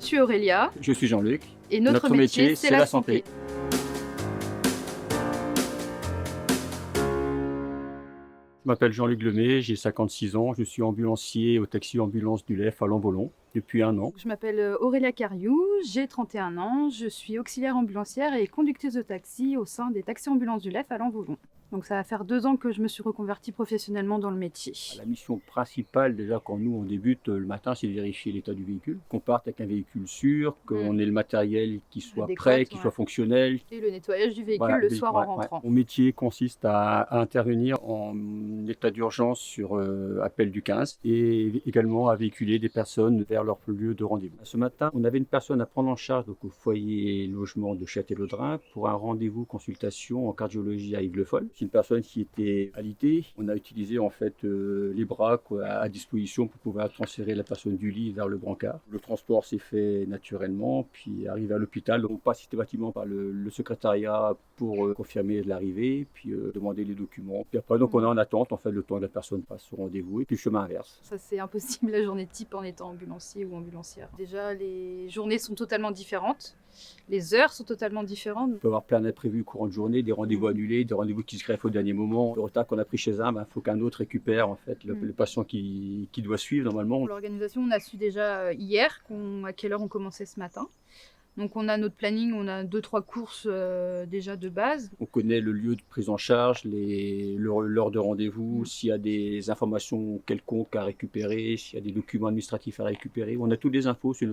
suis Aurélia. Je suis Jean-Luc. Et notre métier, c'est la santé. Je m'appelle Jean-Luc Lemay, j'ai 56 ans, je suis ambulancier au taxi ambulance du LEF à Lambolon depuis 1 an. Je m'appelle Aurélia Cariou, j'ai 31 ans, je suis auxiliaire ambulancière et conductrice de taxi au sein des taxis ambulances du LEF à Lambolon. Donc ça va faire 2 ans que je me suis reconvertie professionnellement dans le métier. La mission principale déjà quand nous on débute le matin, c'est de vérifier l'état du véhicule, qu'on parte avec un véhicule sûr, qu'on ait le matériel qui soit prêt, qui soit fonctionnel. Et le nettoyage du véhicule le soir en rentrant. Mon métier consiste à intervenir en état d'urgence sur appel du 15 et également à véhiculer des personnes vers leur lieu de rendez-vous. Ce matin, on avait une personne à prendre en charge donc, au foyer logement de Châtellerault pour un rendez-vous consultation en cardiologie à Yves-le-Foll. C'est une personne qui était alitée. On a utilisé en fait les bras à disposition pour pouvoir transférer la personne du lit vers le brancard. Le transport s'est fait naturellement, puis arrivé à l'hôpital, on passe systématiquement par le secrétariat pour confirmer l'arrivée, puis demander les documents. Puis après, donc on est en attente en fait le temps que la personne passe au rendez-vous et puis le chemin inverse. Ça c'est impossible la journée type en étant ambulancier ou ambulancière. Déjà les journées sont totalement différentes. Les heures sont totalement différentes. On peut avoir plein d'imprévus courant de journée, des rendez-vous annulés, des rendez-vous qui se greffent au dernier moment. Le retard qu'on a pris chez un, faut qu'un autre récupère en fait le patient qui doit suivre normalement. Pour l'organisation, on a su déjà hier à quelle heure on commençait ce matin. Donc on a notre planning, on a 2-3 courses déjà de base. On connaît le lieu de prise en charge, l'heure de rendez-vous, s'il y a des informations quelconques à récupérer, s'il y a des documents administratifs à récupérer. On a toutes les infos sur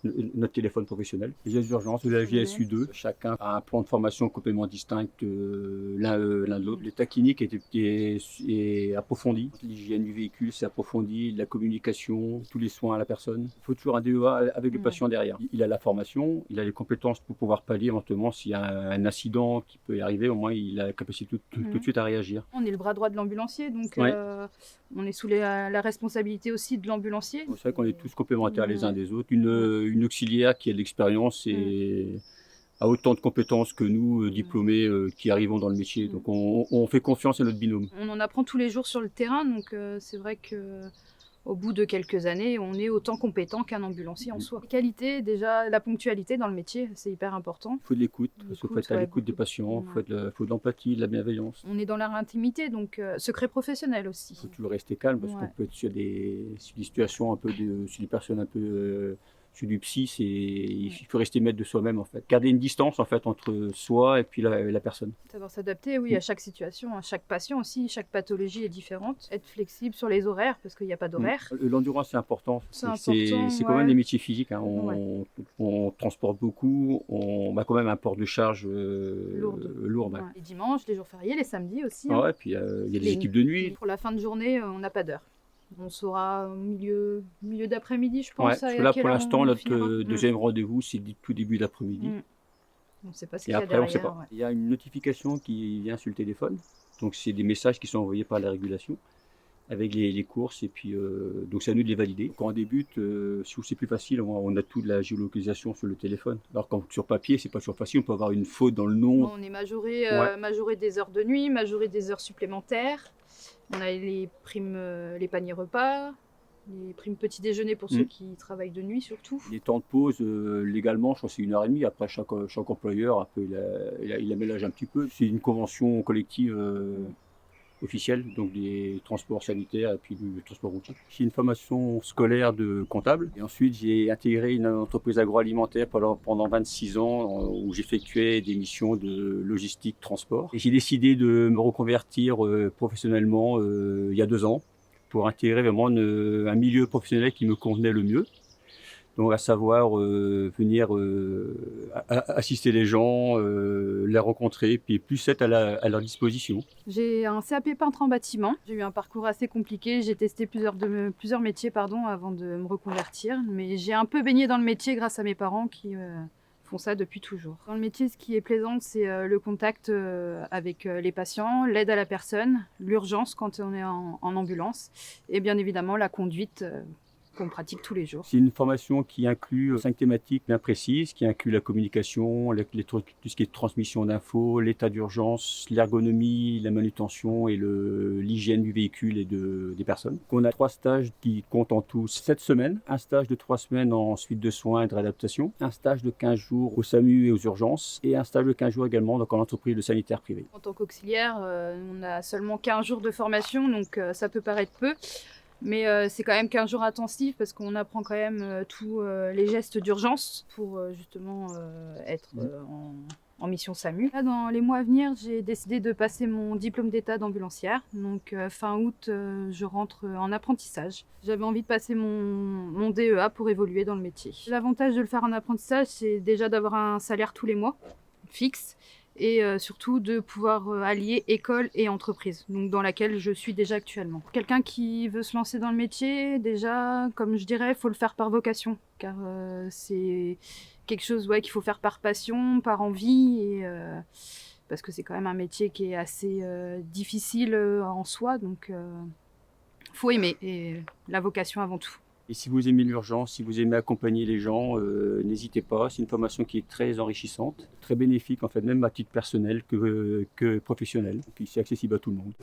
notre téléphone professionnel. Les urgences de la JSU2, chacun a un plan de formation complètement distinct l'un de l'autre. L'état clinique est approfondi. L'hygiène du véhicule c'est approfondi, la communication, tous les soins à la personne. Il faut toujours un DEA avec le patient derrière. Il a la formation, il a les compétences pour pouvoir pallier éventuellement s'il y a un incident qui peut y arriver, au moins il a la capacité tout de suite à réagir. On est le bras droit de l'ambulancier, donc on est sous la responsabilité aussi de l'ambulancier. C'est vrai qu'on est tous complémentaires les uns des autres. Une auxiliaire qui a de l'expérience et a autant de compétences que nous, diplômés, qui arrivons dans le métier. Donc on fait confiance à notre binôme. On en apprend tous les jours sur le terrain, donc c'est vrai que au bout de quelques années, on est autant compétent qu'un ambulancier en soi. La qualité, déjà, la ponctualité dans le métier, c'est hyper important. Il faut de l'écoute, parce qu'il faut être à l'écoute des patients, il faut de l'empathie, de la bienveillance. On est dans leur intimité, donc secret professionnel aussi. Il faut toujours rester calme, parce qu'on peut être sur des situations un peu sur des personnes un peu sur du psy, il faut rester maître de soi-même en fait. Garder une distance en fait entre soi et puis la personne. Savoir s'adapter, oui, à chaque situation, à chaque patient aussi. Chaque pathologie est différente. Être flexible sur les horaires parce qu'il n'y a pas d'horaire. L'endurance c'est important. C'est quand même des métiers physiques. Hein. On transporte beaucoup. On a quand même un port de charge lourd. Ouais. Les dimanches, les jours fériés, les samedis aussi. Et puis il y a des équipes de nuit. Pour la fin de journée, on n'a pas d'heure. On saura au milieu d'après-midi, je pense. Parce que là, pour l'instant, notre deuxième rendez-vous, c'est tout début d'après-midi. On ne sait pas ce qu'il y a derrière. On sait pas. Il y a une notification qui vient sur le téléphone. Donc, c'est des messages qui sont envoyés par la régulation avec les courses. Et puis, donc, c'est à nous de les valider. Quand on débute, c'est plus facile. On a toute la géolocalisation sur le téléphone. Alors, quand sur papier, c'est pas toujours facile. On peut avoir une faute dans le nom. On est majoré des heures de nuit, majoré des heures supplémentaires. On a les primes, les paniers repas, les primes petit déjeuner pour ceux qui travaillent de nuit surtout. Les temps de pause, légalement, je crois que c'est 1h30. Après, chaque employeur, il aménage un petit peu. C'est une convention collective officielle, donc des transports sanitaires et puis du transport routier. J'ai une formation scolaire de comptable. Et ensuite, j'ai intégré une entreprise agroalimentaire pendant 26 ans où j'effectuais des missions de logistique, transport. Et j'ai décidé de me reconvertir professionnellement il y a 2 ans pour intégrer vraiment un milieu professionnel qui me convenait le mieux. Donc à savoir venir assister les gens, les rencontrer, puis plus être à leur disposition. J'ai un CAP peintre en bâtiment. J'ai eu un parcours assez compliqué. J'ai testé plusieurs métiers avant de me reconvertir. Mais j'ai un peu baigné dans le métier grâce à mes parents qui font ça depuis toujours. Dans le métier, ce qui est plaisant, c'est le contact avec les patients, l'aide à la personne, l'urgence quand on est en ambulance et bien évidemment la conduite qu'on pratique tous les jours. C'est une formation qui inclut 5 thématiques bien précises, qui inclut la communication, tout ce qui est transmission d'infos, l'état d'urgence, l'ergonomie, la manutention et l'hygiène du véhicule et des personnes. On a 3 stages qui comptent en tout 7 semaines, un stage de 3 semaines en suite de soins et de réadaptation, un stage de 15 jours au SAMU et aux urgences et un stage de 15 jours également donc en entreprise de sanitaire privé. En tant qu'auxiliaire, on a seulement 15 jours de formation, donc ça peut paraître peu. Mais c'est quand même 15 jours intensifs parce qu'on apprend quand même tous les gestes d'urgence pour justement être en mission SAMU. Là, dans les mois à venir, j'ai décidé de passer mon diplôme d'état d'ambulancière. Donc fin août, je rentre en apprentissage. J'avais envie de passer mon DEA pour évoluer dans le métier. L'avantage de le faire en apprentissage, c'est déjà d'avoir un salaire tous les mois, fixe. Et surtout de pouvoir allier école et entreprise, donc dans laquelle je suis déjà actuellement. Quelqu'un qui veut se lancer dans le métier, déjà, comme je dirais, il faut le faire par vocation, car c'est quelque chose qu'il faut faire par passion, par envie, et, parce que c'est quand même un métier qui est assez difficile en soi, donc faut aimer, et la vocation avant tout. Et si vous aimez l'urgence, si vous aimez accompagner les gens, n'hésitez pas. C'est une formation qui est très enrichissante, très bénéfique en fait, même à titre personnel que professionnel. Puis c'est accessible à tout le monde.